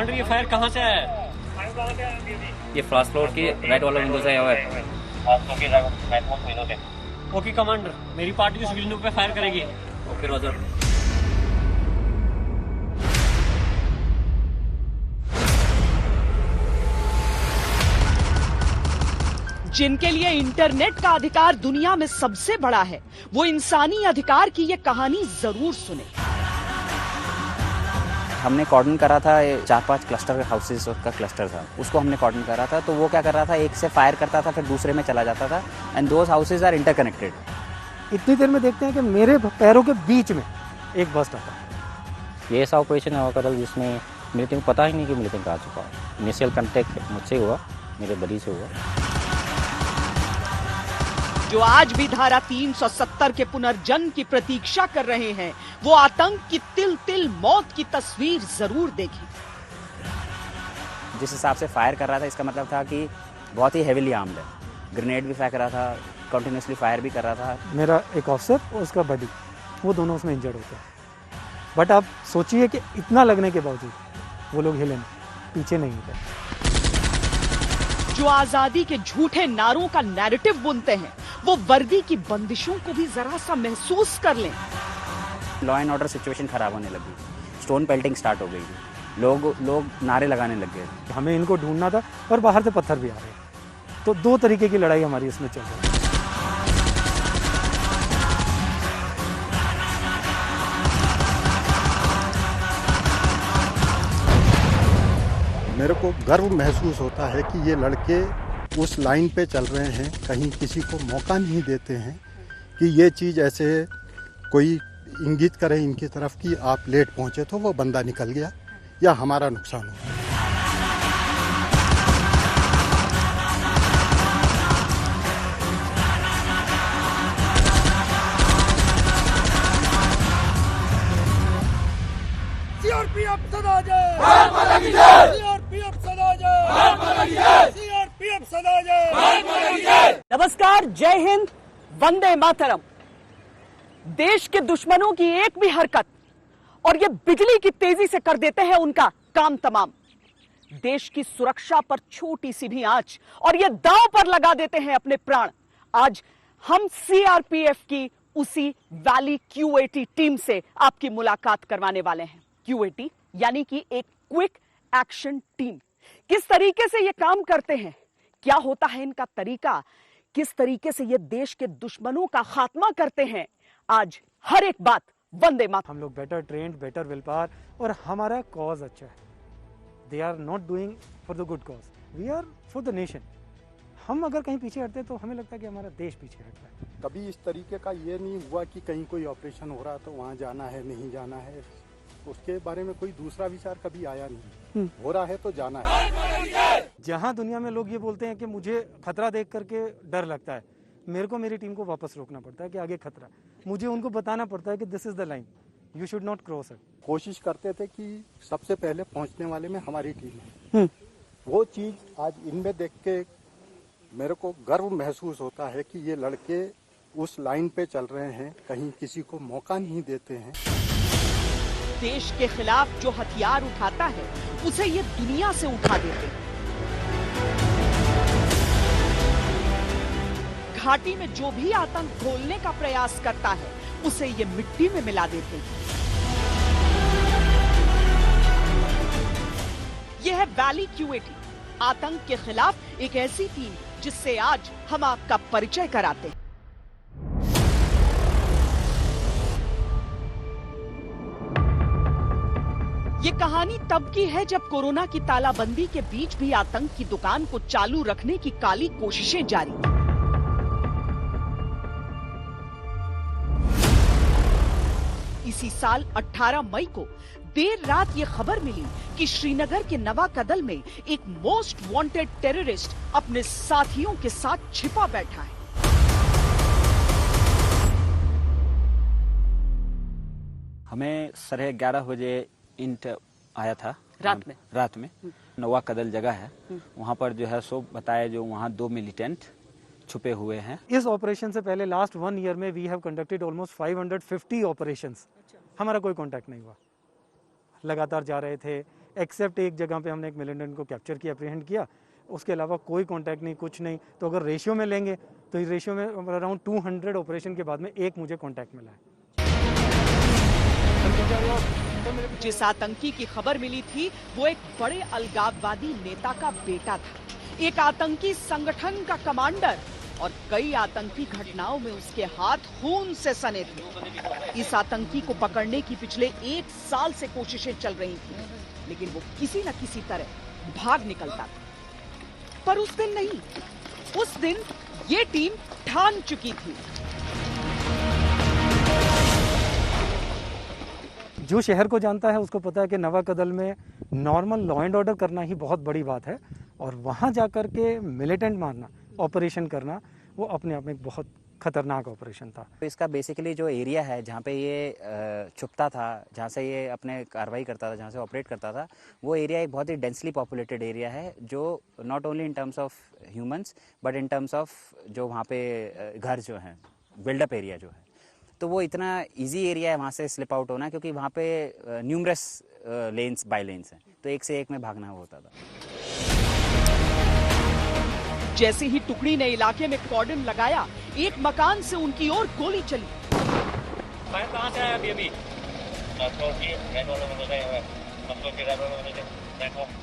Commander ये fire कहाँ से आया है? ये फर्स्ट फ्लोर की राइट वाला विंडो से आया हुआ है। ओके कमांडर, मेरी पार्टी उस विंडो पे फायर करेगी। Okay Roger. जिनके लिए इंटरनेट का अधिकार दुनिया में सबसे बड़ा है, वो इंसानी अधिकार की ये कहानी जरूर सुने। हमने कॉर्डन करा था, 4-5 क्लस्टर हाउसेस का क्लस्टर था, उसको हमने कॉर्डन करा था। तो वो क्या कर रहा था, एक से फायर करता था फिर दूसरे में चला जाता था, and those houses are interconnected. इतनी देर में देखते हैं कि मेरे पैरों के बीच में एक बस्ट आता है। ये ऐसा ऑपरेशन हुआ कल जिसमें मेरे टीम को पता ही नहीं कि मिलिटेंट आ चुका। इनिशियल कांटेक्ट मुझसे हुआ, मेरे बड़ी से हुआ। जो आज भी धारा 370 के पुनर्जन्म की प्रतीक्षा कर रहे हैं, वो आतंक की तिल तिल मौत की तस्वीर जरूर देखें। जिस हिसाब से फायर कर रहा था, इसका मतलब था कि बहुत ही हेविली आर्म्ड है। ग्रेनेड भी फेंक रहा था, कंटिन्यूसली फायर भी कर रहा था। मेरा एक ऑफिसर और उसका बडी, वो दोनों उसमें इंजर्ड होते हैं। बट आप सोचिए कि इतना लगने के बावजूद वो लोग हिले नहीं, पीछे नहीं होते। जो आजादी के झूठे नारों का नैरेटिव बुनते हैं, वो वर्दी की बंदिशों को भी जरा सा महसूस कर लें। लॉ एंड ऑर्डर सिचुएशन खराब होने लगी, स्टोन पेल्टिंग स्टार्ट हो गई, लोग नारे लगाने लग गए। हमें इनको ढूंढना था और बाहर से पत्थर भी आ रहे हैं। तो दो तरीके की लड़ाई हमारी इसमें चल रही है। मेरे को गर्व महसूस होता है कि ये लड़के उस लाइन पे चल रहे हैं, कहीं किसी को मौका नहीं देते हैं कि ये चीज़ ऐसे कोई इंगित करे इनकी तरफ कि आप लेट पहुंचे तो वो बंदा निकल गया या हमारा नुकसान हुआ। सीआरपीएफ सदा जय, भारत माता की जय। सीआरपीएफ सदा जय, भारत माता की जय। सीआरपीएफ सदा जय, भारत माता की जय। नमस्कार, जय हिंद, वंदे मातरम। देश के दुश्मनों की एक भी हरकत और ये बिजली की तेजी से कर देते हैं उनका काम तमाम। देश की सुरक्षा पर छोटी सी भी आंच और ये दांव पर लगा देते हैं अपने प्राण। आज हम सीआरपीएफ की उसी वैली क्यू80 टीम से आपकी मुलाकात करवाने वाले हैं। क्यू80 यानी कि एक क्विक एक्शन टीम। किस तरीके से ये काम करते हैं, क्या होता है इनका तरीका, किस तरीके से ये देश के दुश्मनों का खात्मा करते हैं, आज हर एक बात वंदे मातरम। हम लोग better trained, better will power और हमारा कॉज अच्छा है। They are not doing for the good cause, we are for the nation. हम अगर कहीं पीछे हटते तो हमें लगता है कि हमारा देश पीछे हट रहा है। कभी इस तरीके का ये नहीं हुआ कि कहीं कोई ऑपरेशन हो रहा तो वहाँ जाना है नहीं जाना है, उसके बारे में कोई दूसरा विचार कभी आया नहीं। हो रहा है तो जाना है। जहाँ दुनिया में लोग ये बोलते हैं कि मुझे खतरा देख करके डर लगता है, मेरे को मेरी टीम को वापस रोकना पड़ता है कि आगे खतरा। मुझे उनको बताना पड़ता है कि this is the line, you should not cross it. कोशिश करते थे कि सबसे पहले पहुंचने वाले में हमारी टीम है। वो चीज आज इनमें देख के मेरे को गर्व महसूस होता है कि ये लड़के उस लाइन पे चल रहे हैं, कहीं किसी को मौका नहीं देते हैं। देश के खिलाफ जो हथियार उठाता है, उसे ये दुनिया से उठा देते हैं। घाटी में जो भी आतंक घोलने का प्रयास करता है, उसे ये मिट्टी में मिला देते हैं। यह है वैली क्यू80, आतंक के खिलाफ एक ऐसी टीम जिससे आज हम आपका परिचय कराते हैं। ये कहानी तब की है जब कोरोना की तालाबंदी के बीच भी आतंक की दुकान को चालू रखने की काली कोशिशें जारी थी। इसी साल 18 मई को देर रात ये खबर मिली कि श्रीनगर के नवाकदल में एक मोस्ट वांटेड टेररिस्ट अपने साथियों के साथ छिपा बैठा है। हमें 11:30 बजे इंट आया था रात में नवा कदल जगह है, वहाँ पर जो है सो बताया जो वहाँ 2 मिलिटेंट छुपे हुए हैं। इस ऑपरेशन से पहले लास्ट 1 ईयर में we have conducted almost 550 operations. हमारा कोई कांटेक्ट नहीं हुआ, लगातार जा रहे थे, एक्सेप्ट एक जगह पे हमने एक मिलिटेंट को कैप्चर किया, अप्रीहेंड किया, उसके अलावा कोई कांटेक्ट नहीं, कुछ नहीं। तो अगर रेशियो में लेंगे तो इस रेशियो में अराउंड 200 ऑपरेशन के बाद में एक मुझे कांटेक्ट मिला है। जिस आतंकी की खबर मिली थी वो एक बड़े अलगाववादी नेता का बेटा था, एक आतंकी संगठन का कमांडर, और कई आतंकी घटनाओं में उसके हाथ खून से सने थे। इस आतंकी को पकड़ने की पिछले 1 साल से कोशिशें चल रही थी, लेकिन वो किसी न किसी तरह भाग निकलता था। पर उस दिन नहीं, उस दिन ये टीम ठान चुकी थी। जो शहर को जानता है उसको पता है कि नवा कदल में नॉर्मल लॉ एंड ऑर्डर करना ही बहुत बड़ी बात है, और वहाँ जाकर के मिलिटेंट मारना, ऑपरेशन करना, वो अपने आप में एक बहुत खतरनाक ऑपरेशन था। इसका बेसिकली जो एरिया है जहाँ पे ये छुपता था, जहाँ से ये अपने कार्रवाई करता था, जहाँ से ऑपरेट करता था, वो एरिया एक बहुत ही डेंसली पॉपुलेटेड एरिया है, जो not only in terms of humans but in terms of जो वहाँ पे घर जो हैं, बिल्डअप एरिया जो है, तो वो इतना इजी एरिया है वहाँ से स्लिप आउट होना, क्योंकि वहाँ पे न्यूमरस लेन्स बाय लेन्स हैं, तो एक से एक में भागना होता था। जैसे ही टुकड़ी ने इलाके में कॉर्डन लगाया, एक मकान से उनकी ओर गोली चली। फायर कहाँ से आया अभी?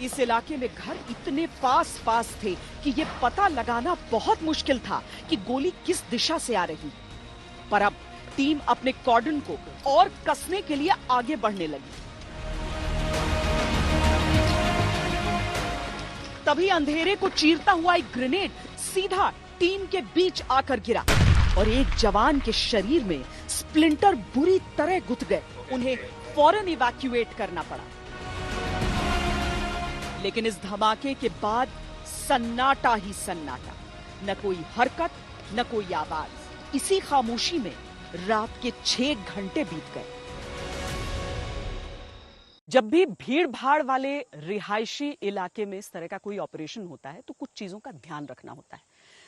इस इलाके में घर इतने पास पास थे कि ये पता लगाना बहुत मुश्किल था कि गोली किस दिशा से आ रही। पर अब टीम अपने कॉर्डन को और कसने के लिए आगे बढ़ने लगी। तभी अंधेरे को चीरता हुआ एक ग्रेनेड सीधा टीम के बीच आकर गिरा और एक जवान के शरीर में स्प्लिंटर बुरी तरह गुथ गए। उन्हें फौरन इवैक्यूएट करना पड़ा। लेकिन इस धमाके के बाद सन्नाटा ही सन्नाटा, न कोई हरकत, न कोई आवाज। इसी खामोशी में रात के 6 घंटे बीत गए। जब भी भीड़ भाड़ वाले रिहायशी इलाके में इस तरह का कोई ऑपरेशन होता है तो कुछ चीजों का ध्यान रखना होता है।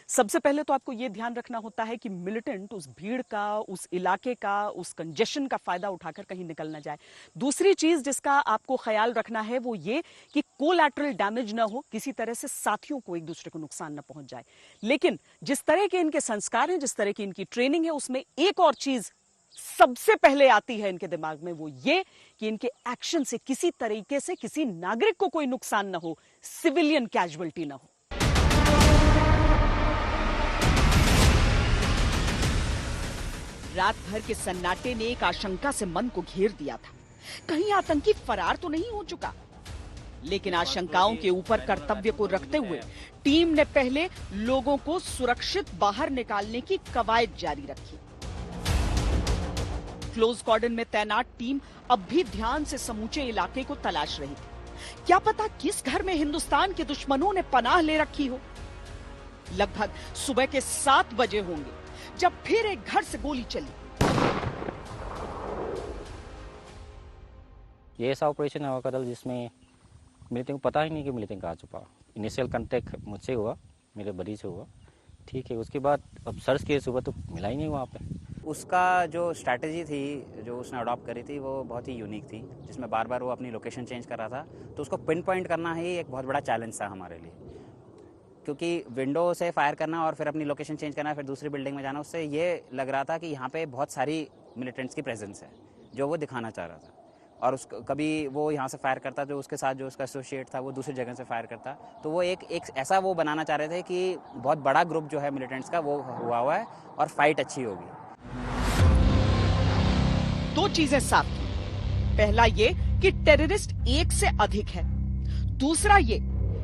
सबसे पहले तो आपको यह ध्यान रखना होता है कि मिलिटेंट उस भीड़ का, उस इलाके का, उस कंजेशन का फायदा उठाकर कहीं निकल ना जाए। दूसरी चीज जिसका आपको ख्याल रखना है वो ये कि कोलैटरल डैमेज ना हो, किसी तरह से साथियों को एक दूसरे को नुकसान ना पहुंच जाए। लेकिन जिस तरह के इनके संस्कार हैं, जिस तरह की इनकी ट्रेनिंग है, उसमें एक और चीज सबसे पहले आती है इनके दिमाग में, वो ये कि इनके एक्शन से किसी तरीके से किसी नागरिक को कोई नुकसान ना हो, सिविलियन कैजुअल्टी ना हो। रात भर के सन्नाटे ने एक आशंका से मन को घेर दिया था, कहीं आतंकी फरार तो नहीं हो चुका। लेकिन आशंकाओं के ऊपर कर्तव्य को रखते हुए टीम ने पहले लोगों को सुरक्षित बाहर निकालने की कवायद जारी रखी। क्लोज कॉर्डन में तैनात टीम अब भी ध्यान से समूचे इलाके को तलाश रही थी। क्या पता किस घर में हिंदुस्तान के दुश्मनों ने पनाह ले रखी हो। लगभग सुबह के 7 बजे होंगे जब फिर एक घर से गोली चली। ये ऐसा ऑपरेशन है कदल जिसमें मिलिटेंट को पता ही नहीं कि मिलिटेंट कहाँ छुपा। इनिशियल कांटेक्ट मुझसे हुआ, मेरे बड़ी से हुआ, ठीक है। उसके बाद अब सर्च किए सुबह तो मिला ही नहीं वहाँ पे। उसका जो स्ट्रैटेजी थी जो उसने अडॉप्ट करी थी वो बहुत ही यूनिक थी, जिसमें बार बार वो अपनी लोकेशन चेंज कर रहा था। तो उसको पिन पॉइंट करना ही एक बहुत बड़ा चैलेंज था हमारे लिए, क्योंकि विंडो से फायर करना और फिर अपनी लोकेशन चेंज करना, फिर दूसरी बिल्डिंग में जाना, उससे ये लग रहा था कि यहाँ पे बहुत सारी मिलिटेंट्स की प्रेजेंस है जो वो दिखाना चाह रहा था। और उस कभी वो यहाँ से फायर करता तो उसके साथ जो उसका एसोसिएट था वो दूसरी जगह से फायर करता। तो वो एक ऐसा वो बनाना चाह रहे थे कि बहुत बड़ा ग्रुप जो है मिलिटेंट्स का वो हुआ है और फाइट अच्छी होगी। 2 चीजें साफ थी। पहला ये कि टेररिस्ट एक से अधिक है, दूसरा ये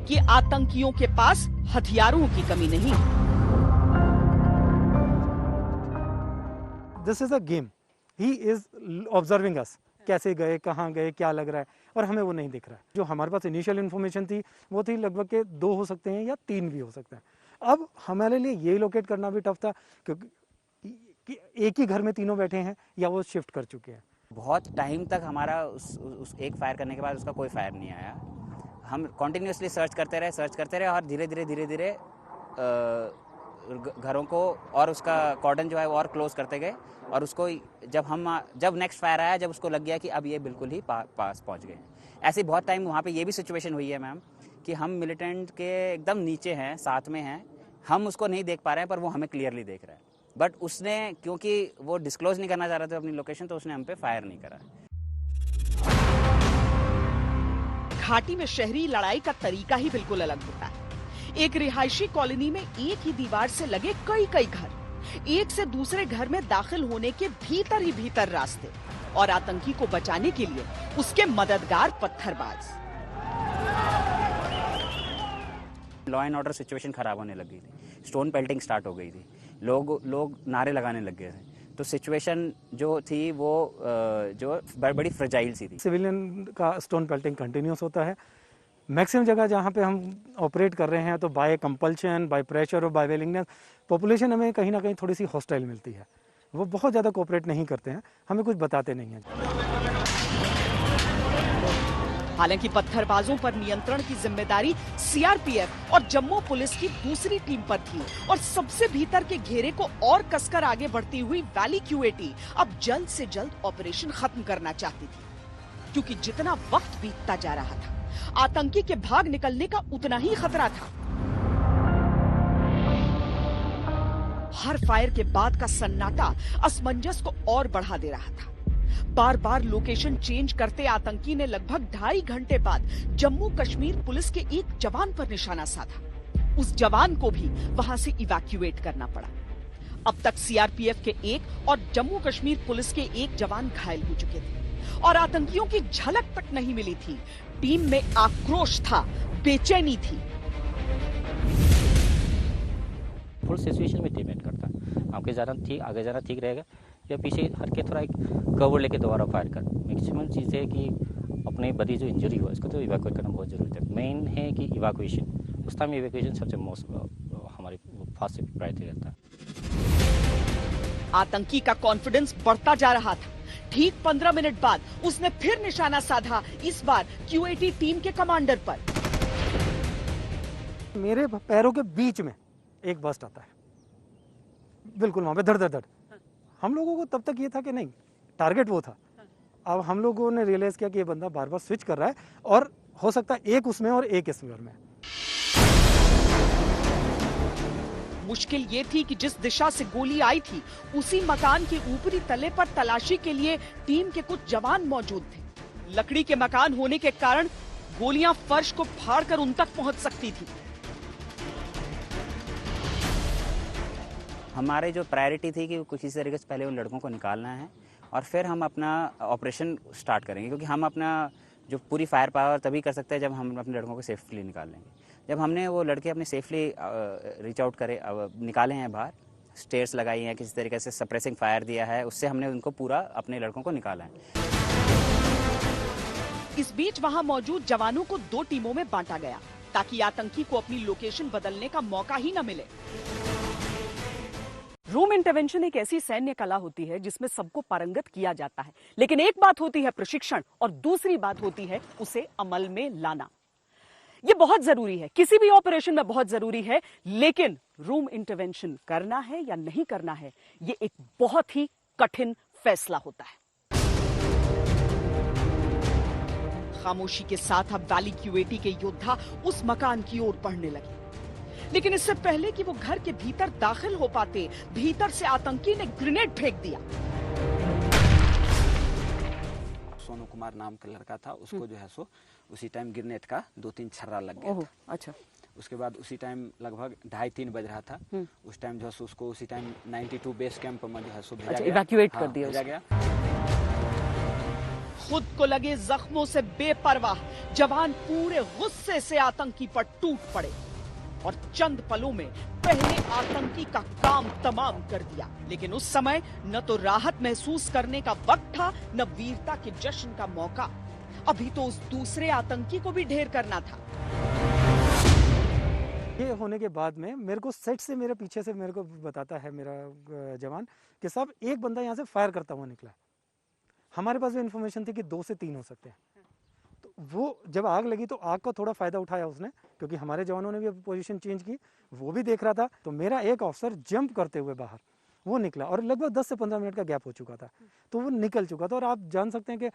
कि आतंकियों के पास हथियारों की कमी नहीं। This is a game, he is observing us, कैसे गए, कहाँ गए, क्या लग रहा है, और हमें वो नहीं दिख रहा है। जो हमारे पास इनिशियल इन्फॉर्मेशन थी वो थी लगभग के 2 हो सकते हैं या 3 भी हो सकते हैं। अब हमारे लिए ये लोकेट करना भी टफ था क्योंकि एक ही घर में तीनों बैठे हैं या वो शिफ्ट कर चुके हैं। बहुत टाइम तक हमारा उस एक फायर करने के बाद उसका कोई फायर नहीं आया। हम कॉन्टिन्यूसली सर्च करते रहे और धीरे धीरे घरों को और उसका कॉर्डन जो है वो और क्लोज करते गए। और उसको जब नेक्स्ट फायर आया, जब उसको लग गया कि अब ये बिल्कुल ही पास पहुंच गए। ऐसी बहुत टाइम वहाँ पे ये भी सिचुएशन हुई है मैम कि हम मिलिटेंट के एकदम नीचे हैं, साथ में हैं, हम उसको नहीं देख पा रहे हैं पर वो हमें क्लियरली देख रहा है, बट उसने क्योंकि वो डिस्क्लोज नहीं करना चाह रहा था अपनी लोकेशन, तो उसने हम पे फायर नहीं करा। घाटी में शहरी लड़ाई का तरीका ही बिल्कुल अलग होता है। एक रिहायशी कॉलोनी में एक ही दीवार से लगे कई कई घर, एक से दूसरे घर में दाखिल होने के भीतर ही भीतर रास्ते, और आतंकी को बचाने के लिए उसके मददगार पत्थरबाज। लॉ एंड ऑर्डर सिचुएशन खराब होने लग गई थी, स्टोन पेल्टिंग स्टार्ट हो गई थी, लोग नारे लगाने लग गए थे, तो सिचुएशन जो थी वो जो बड़ी फ्रेजाइल सी थी। सिविलियन का स्टोन पेल्टिंग कंटिन्यूस होता है। मैक्सिमम जगह जहाँ पे हम ऑपरेट कर रहे हैं तो बाय कंपल्शन, बाय प्रेशर और बाय विलिंगनेस पॉपुलेशन हमें कहीं ना कहीं थोड़ी सी हॉस्टाइल मिलती है। वो बहुत ज़्यादा कोऑपरेट नहीं करते हैं, हमें कुछ बताते नहीं हैं। हालांकि पत्थरबाजों पर नियंत्रण की जिम्मेदारी सीआरपीएफ और जम्मू पुलिस की दूसरी टीम पर थी, और सबसे भीतर के घेरे को और कसकर आगे बढ़ती हुई वैली क्यूएटी अब जल्द से जल्द ऑपरेशन खत्म करना चाहती थी, क्योंकि जितना वक्त बीतता जा रहा था आतंकी के भाग निकलने का उतना ही खतरा था। हर फायर के बाद का सन्नाटा असमंजस को और बढ़ा दे रहा था। बार बार लोकेशन चेंज करते आतंकी ने लगभग 2.5 घंटे बाद जम्मू कश्मीर पुलिस के एक जवान पर निशाना साधा। उस जवान को भी वहां से इवैक्यूएट करना पड़ा। अब तक सीआरपीएफ के एक और जम्मू कश्मीर पुलिस के एक जवान घायल हो चुके थे, और आतंकियों की झलक तक नहीं मिली थी। टीम में आक्रोश था, बेचैनी थी। फुल सिचुएशन में डिपेंड करता है, आगे जाना ठीक रहेगा या पीछे हट के थोड़ा एक कवर लेके दोबारा फायर कर। मैक्सिमम चीज़ है कि अपने बड़ी जो इंजरी हुआ इसको तो इवैक्यूएट करना बहुत जरूरी है। मेन है कि इवैक्यूएशन, उस टाइम इवैक्यूएशन सबसे मोस्ट हमारी फास्ट प्रायोरिटी रहता है। आतंकी का कॉन्फिडेंस बढ़ता जा रहा था। ठीक 15 मिनट बाद उसने फिर निशाना साधा, इस बार क्यूएटी टीम के कमांडर पर। मेरे पैरों के बीच में एक बस्ट आता है, बिल्कुल वहां पे धड़ धड़ धड़। हम लोगों को तब तक ये था कि नहीं, टारगेट वो था। अब हम लोगों ने रियलाइज किया कि ये बंदा बार बार स्विच कर रहा है, और हो सकता है एक उसमें और एक इसमें में। मुश्किल ये थी कि जिस दिशा से गोली आई थी उसी मकान के ऊपरी तले पर तलाशी के लिए टीम के कुछ जवान मौजूद थे। लकड़ी के मकान होने के कारण गोलियां फर्श को फाड़कर उन तक पहुंच सकती थी। हमारे जो प्रायोरिटी थी कि किसी तरीके से पहले उन लड़कों को निकालना है और फिर हम अपना ऑपरेशन स्टार्ट करेंगे, क्योंकि हम अपना जो पूरी फायर पावर तभी कर सकते हैं जब हम अपने लड़कों को सेफली निकाल लेंगे। जब हमने वो लड़के अपने सेफली रीच आउट करे, निकाले हैं बाहर, स्टेयर्स लगाई हैं, किसी तरीके से सप्रेसिंग फायर दिया है, उससे हमने उनको पूरा अपने लड़कों को निकाला है। इस बीच वहां मौजूद जवानों को 2 टीमों में बांटा गया ताकि आतंकी को अपनी लोकेशन बदलने का मौका ही न मिले। रूम इंटरवेंशन एक ऐसी सैन्य कला होती है जिसमें सबको पारंगत किया जाता है, लेकिन एक बात होती है प्रशिक्षण और दूसरी बात होती है उसे अमल में लाना। ये बहुत जरूरी है, किसी भी ऑपरेशन में बहुत जरूरी है, लेकिन रूम इंटरवेंशन करना है या नहीं करना है, ये एक बहुत ही कठिन फैसला होता है। खामोशी के साथ अब वैली क्यूएटी के योद्धा उस मकान की ओर बढ़ने लगे, लेकिन इससे पहले कि वो घर के भीतर दाखिल हो पाते, भीतर से आतंकी ने ग्रेनेड फेंक दिया। सोनू कुमार नाम का लड़का था, उसको जो है सो उसी टाइम ग्रेनेड का 2-3 छर्रा लग गया था। अच्छा। उसके बाद उसी टाइम लगभग 2:30-3 बज रहा था, उस टाइम जो है सो उसको उसी टाइम 92 बेस कैंप में जो है सो भेजा गया, इवैक्यूएट कर दिया गया। खुद को लगे जख्मों से बेपरवाह जवान पूरे गुस्से से आतंकी पर टूट पड़े और चंद पलों में पहले आतंकी का काम तमाम कर दिया। लेकिन उस समय न तो राहत महसूस करने का वक्त था, न वीरता के जश्न का मौका। अभी तो उस दूसरे आतंकी को भी ढेर करना था। ये होने के बाद में मेरे को सेट से मेरे पीछे से मेरे को बताता है मेरा जवान कि साहब एक बंदा यहाँ से फायर करता हुआ निकला। हमारे पास भी इन्फॉर्मेशन थी कि 2 से 3 हो सकते हैं। तो वो जब आग लगी तो आग का थोड़ा फायदा उठाया उसने, क्योंकि हमारे जवानों ने भी पोजीशन चेंज की, वो भी देख रहा था। तो मेरा एक ऑफिसर जंप करते हुए बाहर वो निकला और लगभग 10 से 15 मिनट का गैप हो चुका था, तो वो निकल चुका था। और आप जान सकते हैं कि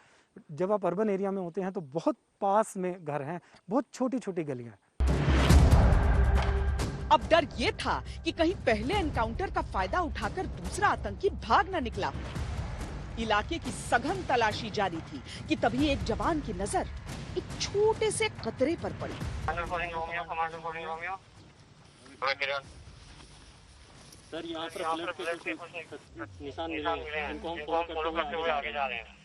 जब आप अर्बन एरिया में होते हैं तो बहुत पास में घर हैं, बहुत छोटी छोटी गलियां हैं। अब डर ये था कि कहीं पहले एनकाउंटर का फायदा उठाकर दूसरा आतंकी भाग न निकला। इलाके की सघन तलाशी जारी थी कि तभी एक जवान की नजर एक छोटे से कतरे पर पड़ी। सर यहाँ पर ब्लड के कुछ निशान मिले हैं, उनको हम फॉलो करते हुए आगे जा रहे हैं।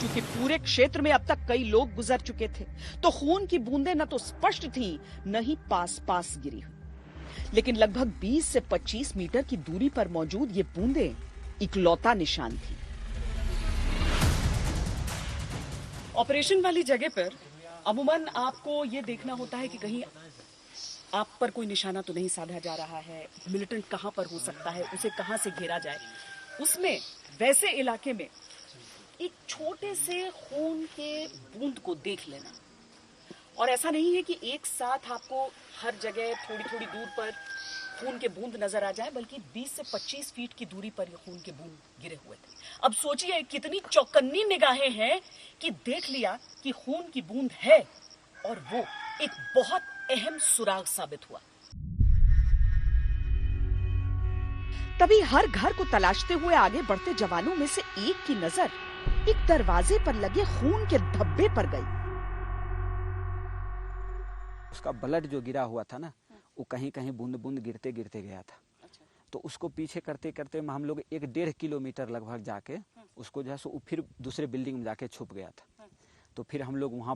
क्योंकि पूरे क्षेत्र में अब तक कई लोग गुजर चुके थे, तो खून की बूंदें न तो स्पष्ट थीं, न ही पास पास गिरी हुई। लेकिन लगभग 20 से 25 मीटर की दूरी पर मौजूद ये बूंदें इकलौता निशान थी। ऑपरेशन वाली जगह पर अमूमन आपको ये देखना होता है कि कहीं आप पर कोई निशाना तो नहीं साधा जा रहा है, मिलिटेंट कहां पर हो सकता है, उसे कहां से घेरा जाए। उसमें वैसे इलाके में एक छोटे से खून के बूंद को देख लेना, और ऐसा नहीं है कि एक साथ आपको हर जगह थोड़ी थोड़ी दूर पर खून के बूंद नजर आ जाए, बल्कि 20 से 25 फीट की दूरी पर ये खून के बूंद गिरे हुए थे। अब सोचिए कितनी चौकन्नी निगाहें हैं कि देख लिया कि खून की बूंद है, और वो एक बहुत अहम सुराग साबित हुआ। तभी हर घर को तलाशते हुए आगे बढ़ते जवानों में से एक की नजर एक दरवाजे पर लगे खून के धब्बे पर गई। उसका ब्लड जो गिरा हुआ था ना, वो कहीं कहीं बूंद बूंद गिरते गिरते गया था। तो उसको पीछे करते करते हम लोग 1-1.5 किलोमीटर लगभग जाके उसको जो है सो फिर दूसरे बिल्डिंग में जाके छुप गया था। तो फिर हम लोग वहाँ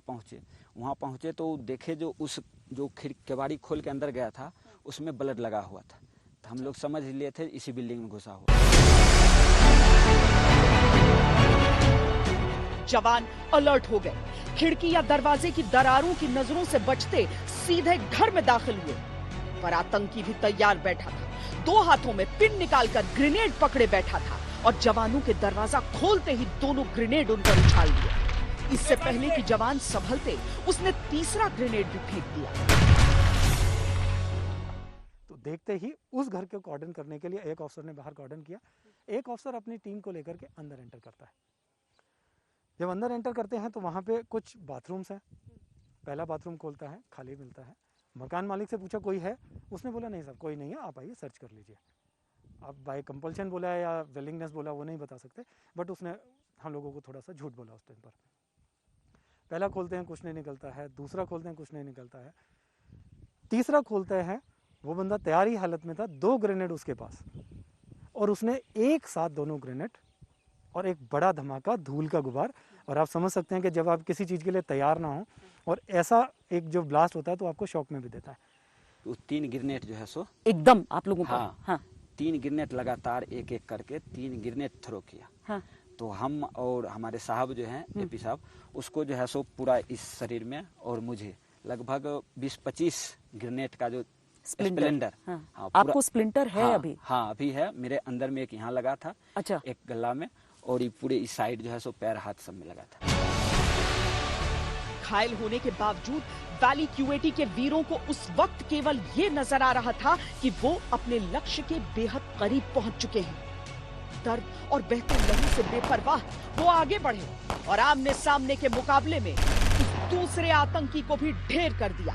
पहुँचे तो देखे जो उस जो केवाड़ी खोल के अंदर गया था उसमें ब्लड लगा हुआ था। तो हम लोग समझ लिए थे इसी बिल्डिंग में घुसा हुआ। जवान अलर्ट हो गए, खिड़की या दरवाजे की दरारों की नजरों से बचते सीधे घर में दाखिल हुए। पर आतंकी भी तैयार बैठा था, 2 हाथों में पिन निकालकर ग्रेनेड पकड़े बैठा था, और जवानों के दरवाजा खोलते ही दोनों ग्रेनेड उन पर उछाल दिए। इससे पहले कि जवान संभलते, उसने तीसरा ग्रेनेड भी फेंक दिया। तो देखते ही उस घर को कॉर्डन करने के लिए एक ऑफिसर ने बाहर कॉर्डन किया। एक ऑफिसर अपनी टीम को लेकर के अंदर एंटर करता है। जब अंदर एंटर करते हैं तो वहाँ पे कुछ बाथरूम्स हैं। पहला बाथरूम खोलता है, खाली मिलता है। मकान मालिक से पूछा कोई है, उसने बोला नहीं साहब कोई नहीं है, आप आइए सर्च कर लीजिए। अब बाय कंपल्शन बोला है या विलिंगनेस बोला वो नहीं बता सकते, बट उसने हम लोगों को थोड़ा सा झूठ बोला उस टाइम पर। पहला खोलते हैं, कुछ नहीं निकलता है। दूसरा खोलते हैं, कुछ नहीं निकलता है। तीसरा खोलते हैं, वो बंदा तैयारी हालत में था, 2 ग्रेनेड उसके पास, और उसने एक साथ दोनों ग्रेनेड और एक बड़ा धमाका, धूल का गुबार। और आप समझ सकते हैं कि जब आप किसी चीज़ के लिए तैयार ना हो और ऐसा एक जो ब्लास्ट होता है तो आपको शॉक में भी देता है। तो 3 ग्रेनेड जो है सो एकदम आप लोगों को हाँ 3 ग्रेनेड लगातार एक एक करके 3 ग्रेनेड थ्रो किया। हाँ। तो हम और हमारे साहब जो हैं एपी साहब, उसको जो है सो पूरा इस शरीर में और मुझे लगभग 20-25 ग्रेनेड का जो स्प्लेंडर। हाँ। हाँ, आपको स्प्लिंटर है अभी? हाँ अभी है। मेरे अंदर में एक यहाँ लगा था, अच्छा, एक गला में, और ये पूरे इस साइड जो है सो पैर हाथ सब में लगा था। घायल होने के बावजूद वैली क्यूएटी के वीरों को उस वक्त केवल ये नजर आ रहा था कि वो अपने लक्ष्य के बेहद करीब पहुंच चुके हैं। दर्द और बहते लहू से बेपरवाह वो आगे बढ़े और आमने सामने के मुकाबले में उस दूसरे आतंकी को भी ढेर कर दिया।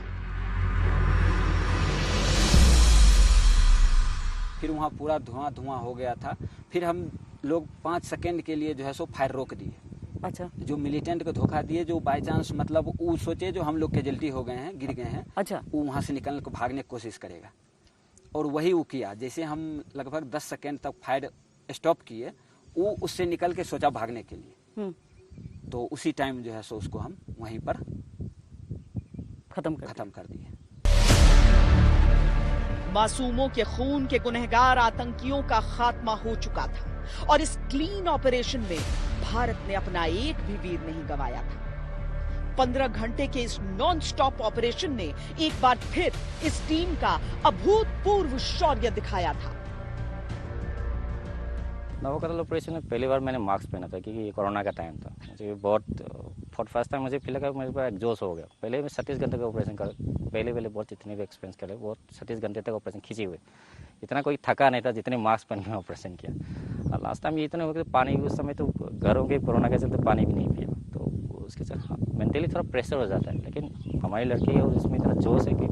फिर वहाँ पूरा धुआं धुआं हो गया था। फिर हम लोग 5 सेकंड के लिए जो है सो फायर रोक दिए। अच्छा। जो मिलिटेंट को धोखा दिए, जो बाय चांस मतलब वो सोचे जो हम लोग कैजुअल्टी हो गए हैं, गिर गए हैं, अच्छा, वो वहाँ से निकलने को भागने की कोशिश करेगा। और वही वो किया। जैसे हम लगभग 10 सेकंड तक फायर स्टॉप किए, वो उससे निकल के सोचा भागने के लिए। तो उसी टाइम जो है सो उसको हम वहीं पर खत्म कर दिए। मासूमों के खून के गुनहगार आतंकियों का खात्मा हो चुका था और इस क्लीन ऑपरेशन में भारत ने अपना एक भी वीर नहीं गंवाया था। 15 घंटे के इस नॉन स्टॉप ऑपरेशन ने एक बार फिर इस टीम का अभूतपूर्व शौर्य दिखाया था। नवाकदल ऑपरेशन में पहली बार मैंने मास्क पहना था क्योंकि ये कोरोना का टाइम था। मुझे बहुत फॉर फर्स्ट टाइम मुझे फील लगा मेरे पास एग्जॉस्ट हो गया। पहले मैं 37 घंटे का ऑपरेशन कर, पहले बहुत जितने भी एक्सपीरियंस करे बहुत 37 घंटे तक ऑपरेशन खींचे हुए, इतना कोई थका नहीं था जितने मास्क पहन के ऑपरेशन किया। और लास्ट टाइम ये इतने हो गए पानी, उस समय तो घरों के कोरोना के चलते पानी भी नहीं पिया, तो उसके साथ मेंटली थोड़ा प्रेशर हो जाता है। लेकिन हमारी लड़की है और इसमें इतना जोश है कि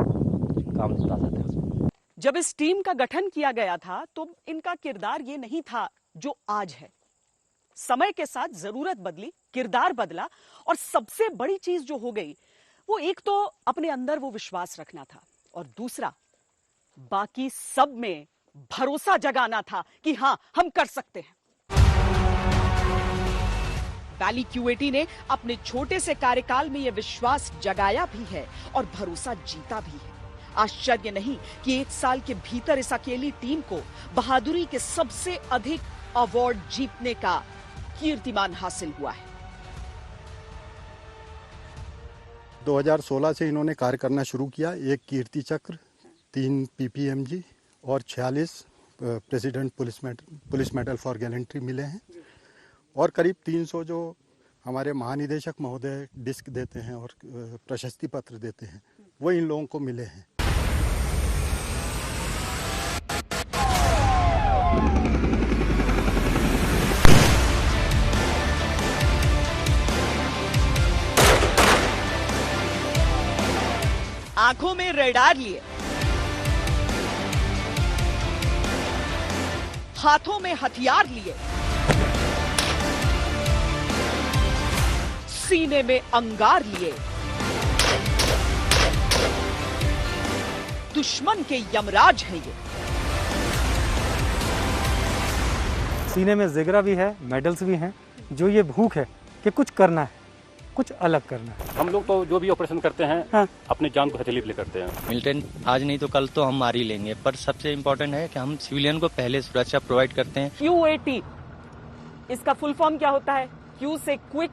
काम निपटा जाता है। जब इस टीम का गठन किया गया था तो इनका किरदार ये नहीं था जो आज है। समय के साथ जरूरत बदली, किरदार बदला, और सबसे बड़ी चीज जो हो गई वो एक तो अपने अंदर वो विश्वास रखना था, और दूसरा बाकी सब में भरोसा जगाना था कि हां हम कर सकते हैं। वैली क्यूएटी ने अपने छोटे से कार्यकाल में यह विश्वास जगाया भी है और भरोसा जीता भी है। आश्चर्य नहीं कि 1 साल के भीतर इस अकेली टीम को बहादुरी के सबसे अधिक अवार्ड जीतने का कीर्तिमान हासिल हुआ है। 2016 से इन्होंने कार्य करना शुरू किया। 1 कीर्ति चक्र, 3 PPMG और 46 president police medal for gallantry मिले हैं, और करीब 300 जो हमारे महानिदेशक महोदय डिस्क देते हैं और प्रशस्ति पत्र देते हैं वो इन लोगों को मिले हैं। आंखों में रेडार लिए, हाथों में हथियार लिए, सीने में अंगार लिए, दुश्मन के यमराज हैं ये। सीने में जिगरा भी है, मेडल्स भी हैं, जो ये भूख है कि कुछ करना है, कुछ अलग करना है। हम लोग तो जो भी ऑपरेशन करते हैं हाँ। अपनी जान को हथेली पे करते हैं। मिलिटेंट आज नहीं तो कल तो हम मार ही लेंगे, पर सबसे इम्पोर्टेंट है कि हम सिविलियन को पहले सुरक्षा प्रोवाइड करते हैं। QAT, इसका फुल फॉर्म क्या होता है? Q से क्विक,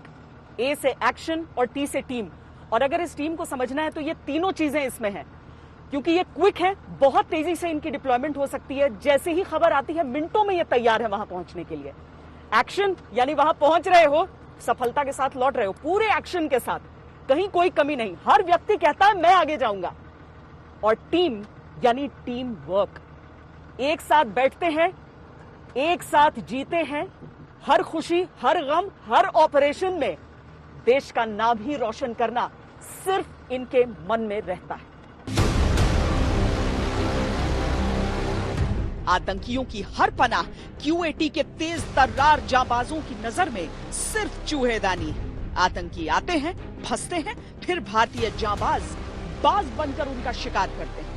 A से एक्शन और T से टीम। और अगर इस टीम को समझना है तो ये तीनों चीजें इसमें हैं, क्योंकि ये क्विक है, बहुत तेजी से इनकी डिप्लॉयमेंट हो सकती है, जैसे ही खबर आती है मिनटों में ये तैयार है वहां पहुंचने के लिए। एक्शन यानी वहां पहुंच रहे हो, सफलता के साथ लौट रहे हो, पूरे एक्शन के साथ, कहीं कोई कमी नहीं, हर व्यक्ति कहता है मैं आगे जाऊंगा। और टीम यानी टीम वर्क, एक साथ बैठते हैं, एक साथ जीते हैं, हर खुशी, हर गम, हर ऑपरेशन में देश का नाम ही रोशन करना सिर्फ इनके मन में रहता है। आतंकियों की हर पनाह QAT के तेज तर्रार जांबाजों की नजर में सिर्फ चूहेदानी है। आतंकी आते हैं, फंसते हैं, फिर भारतीय जांबाज बाज बनकर उनका शिकार करते हैं।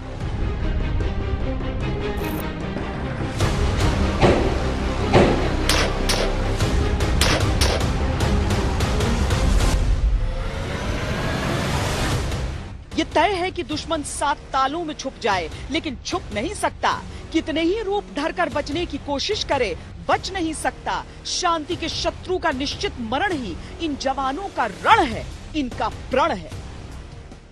ये तय है कि दुश्मन 7 तालों में छुप जाए, लेकिन छुप नहीं सकता। कितने ही रूप धरकर बचने की कोशिश करे, बच नहीं सकता। शांति के शत्रु का निश्चित मरण ही इन जवानों का रण है, इनका प्रण है।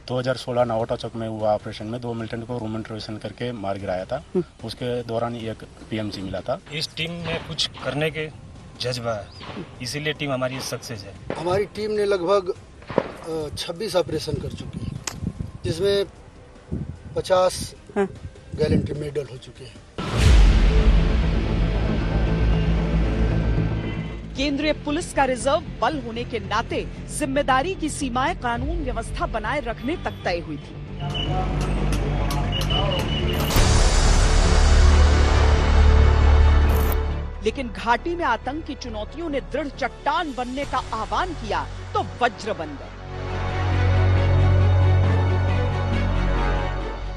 2016 नवाटा चौक में हुआ ऑपरेशन में 2 मिलिटेंट को रूम इंटरवेंशन करके मार गिराया था। उसके दौरान 1 PMC मिला था। इस टीम में कुछ करने के जज्बा है, इसीलिए टीम हमारी सक्सेस है। हमारी टीम ने लगभग 26 ऑपरेशन कर चुकी है, जिसमें 50 गैलेंट्री मेडल हो चुके हैं। केंद्रीय पुलिस का रिजर्व बल होने के नाते जिम्मेदारी की सीमाएं कानून व्यवस्था बनाए रखने तक तय हुई थी। लेकिन घाटी में आतंक की चुनौतियों ने दृढ़ चट्टान बनने का आह्वान किया तो वज्र बन गए।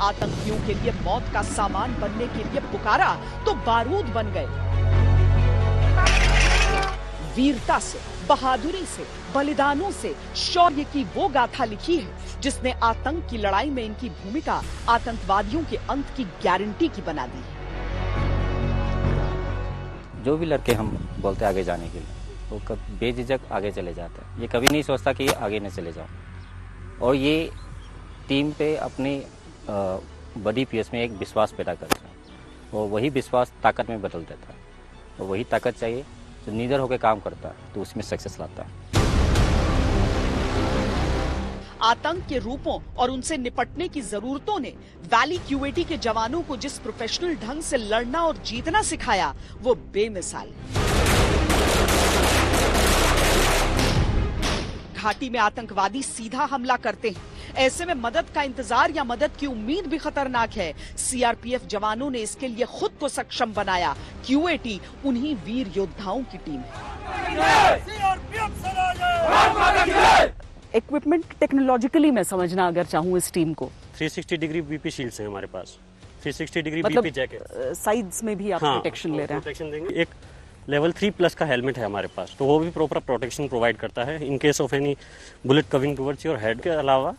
आतंकियों के लिए मौत का सामान बनने के लिए पुकारा तो बारूद बन गए। वीरता से, बहादुरी से, बलिदानों से शौर्य की वो गाथा लिखी है जिसने आतंक की लड़ाई में इनकी भूमिका आतंकवादियों के अंत की गारंटी की बना दी है। जो भी लड़के हम बोलते आगे जाने के लिए, वो कभी बेझिझक आगे चले जाते हैं। ये कभी नहीं सोचता कि ये आगे न चले जाओ, और ये टीम पे अपनी बड़ी पीएस में एक विश्वास पैदा करता है, और वही विश्वास ताकत में बदल देता है। और वही ताकत चाहिए जो निडर होकर काम करता है तो उसमें सक्सेस लाता है। आतंक के रूपों और उनसे निपटने की जरूरतों ने वैली क्यूएटी के जवानों को जिस प्रोफेशनल ढंग से लड़ना और जीतना सिखाया वो बेमिसाल है। घाटी में आतंकवादी सीधा हमला करते हैं, ऐसे में मदद का इंतजार या मदद की उम्मीद भी खतरनाक है। सीआरपीएफ जवानों ने इसके लिए खुद को सक्षम बनाया। क्यूएटी उन्हीं वीर योद्धाओं की टीम है। इक्विपमेंट टेक्नोलॉजिकली मैं समझना अगर चाहूँ इस टीम को, 360 डिग्री बीपी शील्ड्स हैं हमारे पास, 360 डिग्री मतलब बीपी जैकेट, साइड्स में भी आप प्रोटेक्शन ले रहे हैं। प्रोटेक्शन देंगे। एक लेवल 3+ का हेलमेट है हमारे पास, तो वो भी प्रॉपर प्रोटेक्शन प्रोवाइड करता है in case of any bullet coming towards your head. के अलावा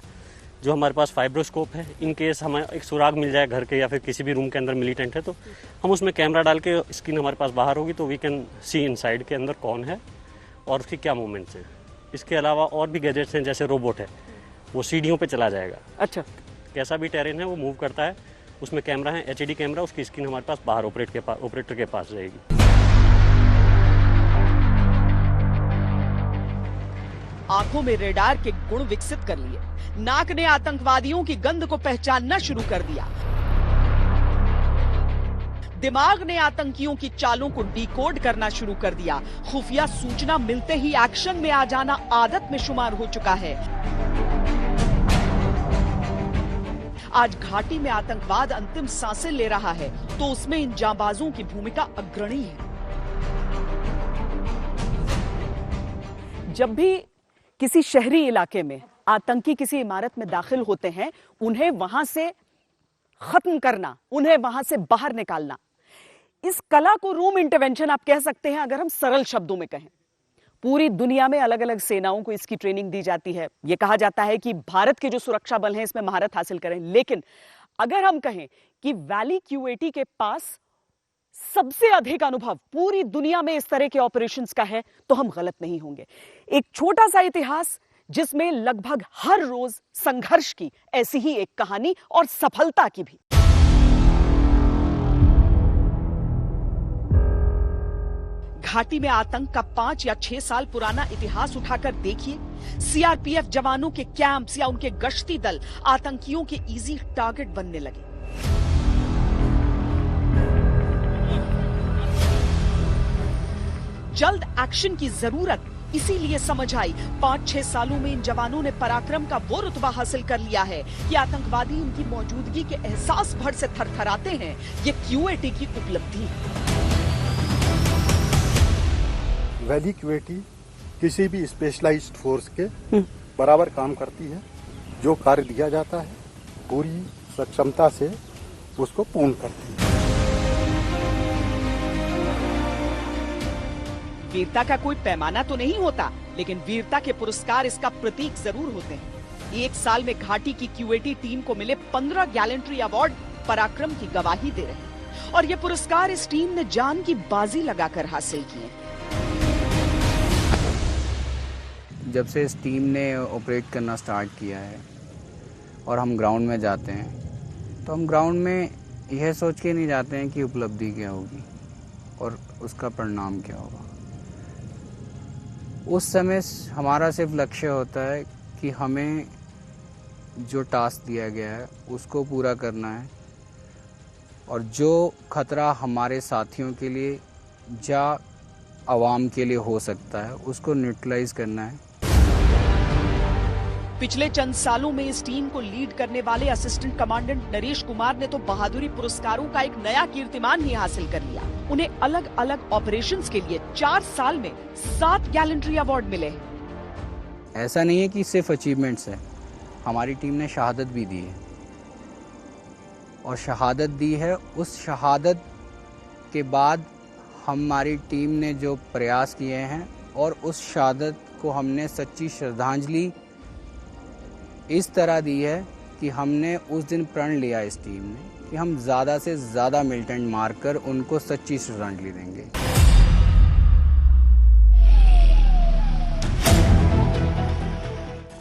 जो हमारे पास फाइब्रोस्कोप है, इन केस हमें एक सुराग मिल जाए घर के या फिर किसी भी रूम के अंदर मिलिटेंट है तो हम उसमें कैमरा डाल के, स्क्रीन हमारे पास बाहर होगी तो वी कैन सी इनसाइड के अंदर कौन है और उसकी क्या मूवमेंट्स हैं। इसके अलावा और भी गैजेट्स हैं, जैसे रोबोट है, वो सीढ़ियों पे चला जाएगा। अच्छा, कैसा भी टेरेन है वो मूव करता है, उसमें कैमरा है, एचडी कैमरा, उसकी स्क्रीन हमारे पास बाहर ऑपरेटर के पास रहेगी। आंखों में रेडार के गुण विकसित कर लिए, नाक ने आतंकवादियों की गंध को पहचानना शुरू कर दिया, दिमाग ने आतंकियों की चालों को डिकोड करना शुरू कर दिया, खुफिया सूचना मिलते ही एक्शन में आ जाना आदत में शुमार हो चुका है। आज घाटी में आतंकवाद अंतिम सांसें ले रहा है तो उसमें इन जांबाजों की भूमिका अग्रणी है। जब भी किसी शहरी इलाके में आतंकी किसी इमारत में दाखिल होते हैं, उन्हें वहां से खत्म करना, उन्हें वहां से बाहर निकालना, इस कला को रूम इंटरवेंशन आप कह सकते हैं अगर हम सरल शब्दों में कहें। पूरी दुनिया में अलग अलग सेनाओं को इसकी ट्रेनिंग दी जाती है। यह कहा जाता है कि भारत के जो सुरक्षा बल हैं इसमें महारत हासिल करें, लेकिन अगर हम कहें कि वैली क्यूएटी के पास सबसे अधिक अनुभव पूरी दुनिया में इस तरह के ऑपरेशंस का है तो हम गलत नहीं होंगे। एक छोटा सा इतिहास जिसमें लगभग हर रोज संघर्ष की ऐसी ही एक कहानी और सफलता की भी। घाटी में आतंक का 5 या 6 साल पुराना इतिहास उठाकर देखिए। सीआरपीएफ जवानों के कैंप्स या उनके गश्ती दल आतंकियों के इजी टारगेट बनने लगे। जल्द एक्शन की जरूरत इसीलिए समझ आई। 5-6 सालों में इन जवानों ने पराक्रम का वो रुतबा हासिल कर लिया है कि आतंकवादी इनकी मौजूदगी के एहसास भर से थरथराते हैं। ये क्यूएटी की उपलब्धि है। वैली क्यूएटी किसी भी स्पेशलाइज्ड फोर्स के बराबर काम करती है। जो कार्य दिया जाता है पूरी सक्षमता से उसको पूर्ण करती है। वीरता का कोई पैमाना तो नहीं होता, लेकिन वीरता के पुरस्कार इसका प्रतीक जरूर होते हैं। एक साल में घाटी की क्यूएटी टीम को मिले 15 गैलेंट्री अवार्ड पराक्रम की गवाही दे रहे हैं और ये पुरस्कार इस टीम ने जान की बाजी लगाकर हासिल किए। जब से इस टीम ने ऑपरेट करना स्टार्ट किया है और हम ग्राउंड में जाते हैं तो हम ग्राउंड में यह सोच के नहीं जाते हैं कि उपलब्धि क्या होगी और उसका परिणाम क्या होगा। उस समय हमारा सिर्फ लक्ष्य होता है कि हमें जो टास्क दिया गया है उसको पूरा करना है और जो खतरा हमारे साथियों के लिए या आवाम के लिए हो सकता है उसको न्यूट्रलाइज करना है। पिछले चंद सालों में इस टीम को लीड करने वाले असिस्टेंट कमांडेंट नरेश कुमार ने तो बहादुरी पुरस्कारों का एक नया कीर्तिमान ही हासिल कर लिया। उन्हें अलग अलग ऑपरेशंस के लिए 4 साल में 7 गैलेंट्री अवार्ड मिले हैं। ऐसा नहीं है कि सिर्फ अचीवमेंट्स है, हमारी टीम ने शहादत भी दी है और शहादत दी है। उस शहादत के बाद हमारी टीम ने जो प्रयास किए हैं और उस शहादत को हमने सच्ची श्रद्धांजलि इस तरह दी है कि हमने उस दिन प्रण लिया इस टीम ने कि हम ज़्यादा से ज़्यादा मिलिटेंट मारकर उनको सच्ची श्रद्धांजलि देंगे।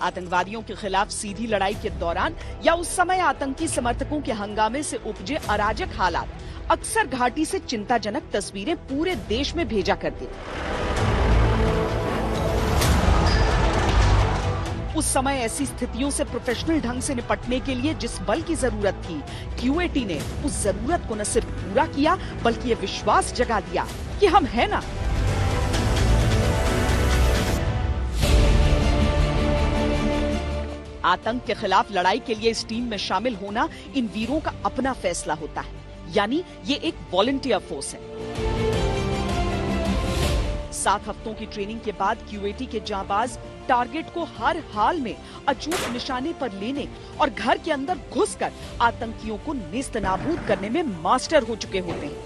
आतंकवादियों के खिलाफ सीधी लड़ाई के दौरान या उस समय आतंकी समर्थकों के हंगामे से उपजे अराजक हालात अक्सर घाटी से चिंताजनक तस्वीरें पूरे देश में भेजा करते। उस समय ऐसी स्थितियों से प्रोफेशनल ढंग से निपटने के लिए जिस बल की जरूरत थी, QAT ने उस जरूरत को न सिर्फ पूरा किया बल्कि ये विश्वास जगा दिया कि हम हैं ना। आतंक के खिलाफ लड़ाई के लिए इस टीम में शामिल होना इन वीरों का अपना फैसला होता है, यानी ये एक वॉलंटियर फोर्स है। 7 हफ्तों की ट्रेनिंग के बाद QAT के जांबाज टारगेट को हर हाल में अचूक निशाने पर लेने और घर के अंदर घुसकर आतंकियों को नेस्तनाबूद करने में मास्टर हो चुके होते हैं।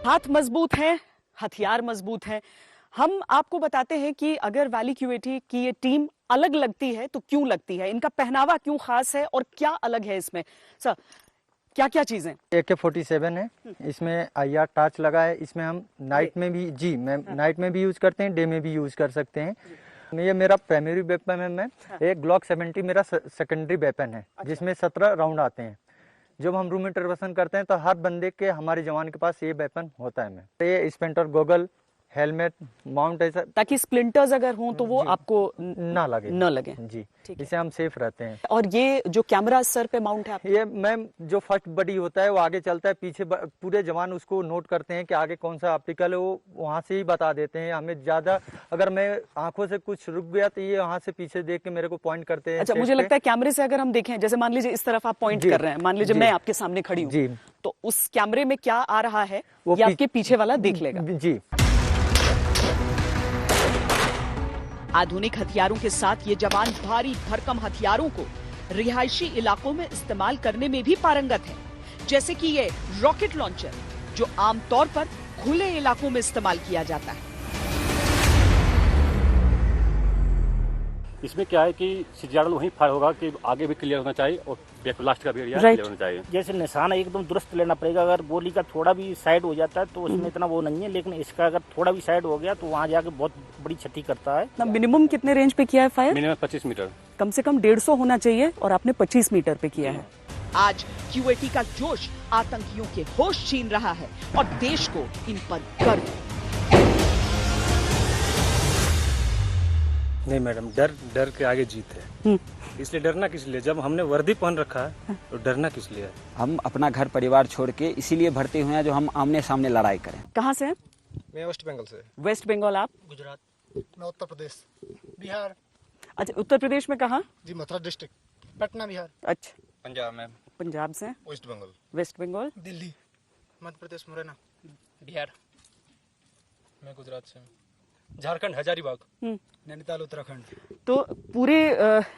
हाथ मजबूत हैं, हथियार मजबूत हैं। हम आपको बताते हैं कि अगर वैली QAT की ये टीम अलग लगती है तो क्यों लगती है, इनका पहनावा क्यों खास है और क्या अलग है इसमें। सर, क्या क्या चीजें? AK-47 है, इसमें IR टार्च लगा है। इसमें हम नाइट में भी नाइट में भी यूज करते हैं, डे में भी यूज कर सकते हैं। ये मेरा प्राइमरी वेपन है। मैं एक Glock 70 मेरा सेकेंडरी वेपन है, जिसमें 17 राउंड आते हैं। जब हम रूम इंटरवेंशन करते हैं तो हर बंदे के, हमारे जवान के पास ये वेपन होता है। ये स्पेंटर गोगल, हेलमेट, माउंट ऐसा, ताकि स्प्लिंटर्स अगर हों तो वो आपको ना लगे जी। इससे हम सेफ रहते हैं। और ये जो कैमरा सर पे माउंट है, ये मैम जो फर्स्ट बडी होता है वो आगे चलता है, पीछे पूरे जवान उसको नोट करते हैं कि आगे कौन सा ऑप्टिकल है, वो वहाँ से ही बता देते हैं हमें। ज्यादा अगर मैं आंखों से कुछ रुक गया तो ये वहाँ से पीछे देख के मेरे को पॉइंट करते हैं। अच्छा, मुझे लगता है कैमरे से अगर हम देखें, जैसे मान लीजिए इस तरफ आप पॉइंट कर रहे हैं, मान लीजिए मैं आपके सामने खड़ी हूँ, तो उस कैमरे में क्या आ रहा है वो आपके पीछे वाला देख लेगा जी। आधुनिक हथियारों के साथ ये जवान भारी भरकम हथियारों को रिहायशी इलाकों में इस्तेमाल करने में भी पारंगत है, जैसे कि ये रॉकेट लॉन्चर जो आमतौर पर खुले इलाकों में इस्तेमाल किया जाता है। इसमें क्या है कि सीजीआर वहीं फायर होगा कि आगे भी क्लियर होना चाहिए और बैक ब्लास्ट का भी एरिया क्लियर होना चाहिए। जैसे निशाना एकदम दुरुस्त लेना पड़ेगा। अगर गोली का थोड़ा भी साइड हो जाता है तो उसमें इतना वो नहीं है, लेकिन इसका अगर थोड़ा भी साइड हो गया तो वहाँ जाके बहुत बड़ी क्षति करता है। मिनिमम कितने रेंज पे किया है फायर? Minimum 25 metre. कम से कम 150 होना चाहिए और आपने 25 मीटर पे किया है। आज QAT का जोश आतंकियों के होश छीन रहा है और देश को इन पर गर्व। नहीं मैडम, डर के आगे जीत है, इसलिए डरना किस लिए? जब हमने वर्दी पहन रखा है तो डरना किस लिए? हम अपना घर परिवार छोड़ के इसीलिए भर्ती हुए हैं जो हम आमने सामने लड़ाई करें। कहाँ से हैं? मैं वेस्ट बंगाल से। वेस्ट बंगाल। आप? गुजरात। मैं उत्तर प्रदेश। बिहार। अच्छा, उत्तर प्रदेश में कहाँ? जी, मथुरा डिस्ट्रिक्ट, पटना, बिहार। अच्छा, पंजाब में। पंजाब से? वेस्ट बंगाल। वेस्ट बंगाल। दिल्ली, मध्य प्रदेश, मुरैना, बिहार। मैं गुजरात से। झारखंड, हजारीबाग, नैनीताल, उत्तराखंड। तो पूरे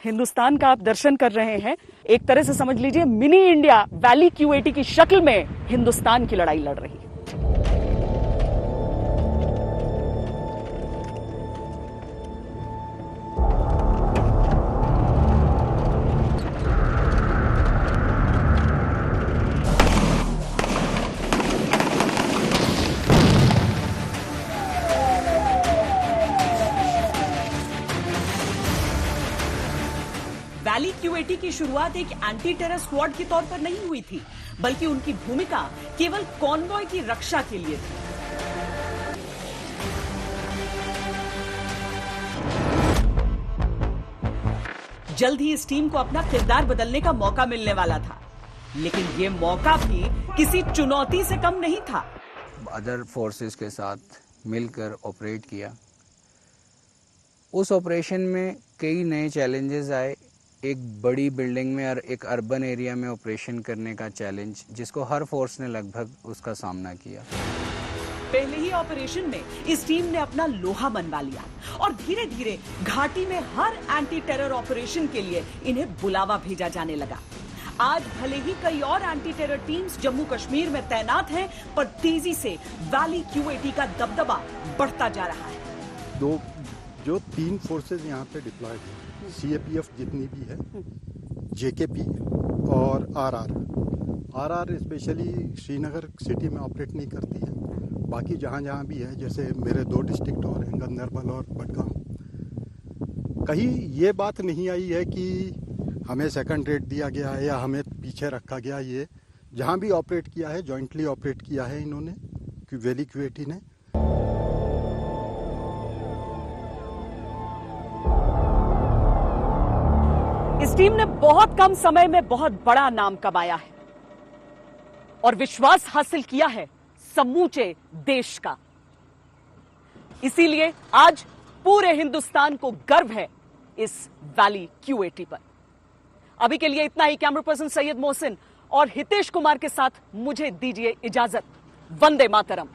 हिंदुस्तान का आप दर्शन कर रहे हैं। एक तरह से समझ लीजिए मिनी इंडिया वैली QAT की शक्ल में हिंदुस्तान की लड़ाई लड़ रही है। वैली QAT की शुरुआत एक एंटी टेरर स्क्वाड के तौर पर नहीं हुई थी, बल्कि उनकी भूमिका केवल कॉन्वॉय की रक्षा के लिए थी। जल्द ही इस टीम को अपना किरदार बदलने का मौका मिलने वाला था, लेकिन ये मौका भी किसी चुनौती से कम नहीं था। अदर फोर्सेस के साथ मिलकर ऑपरेट किया। उस ऑपरेशन में कई नए चैलेंजेस आए। एक बड़ी बिल्डिंग में और एक अर्बन एरिया में ऑपरेशन करने का चैलेंज, जिसको हर फोर्स ने लगभग उसका सामना किया। पहले ही ऑपरेशन में इस टीम ने अपना लोहा मनवा लिया और धीरे धीरे घाटी में हर एंटी टेरर ऑपरेशन के लिए इन्हें बुलावा भेजा जाने लगा। आज भले ही कई और anti terror teams Jammu Kashmir में तैनात हैं, पर तेजी से वैली QAT का दबदबा बढ़ता जा रहा है। जो 3 फोर्सेज यहाँ पे डिप्लॉयड हैं, CAPF जितनी भी है, JKP और RR स्पेशली श्रीनगर सिटी में ऑपरेट नहीं करती है। बाकी जहाँ जहाँ भी है, जैसे मेरे 2 डिस्ट्रिक्ट और हैं, गंदरबल और बडगाम, कहीं ये बात नहीं आई है कि हमें सेकंड रेट दिया गया है या हमें पीछे रखा गया। ये जहाँ भी ऑपरेट किया है, जॉइंटली ऑपरेट किया है इन्होंने, वैली QAT ने। टीम ने बहुत कम समय में बहुत बड़ा नाम कमाया है और विश्वास हासिल किया है समूचे देश का। इसीलिए आज पूरे हिंदुस्तान को गर्व है इस वैली Q80 पर। अभी के लिए इतना ही। कैमरा पर्सन सैयद मोहसिन और हितेश कुमार के साथ मुझे दीजिए इजाजत। वंदे मातरम।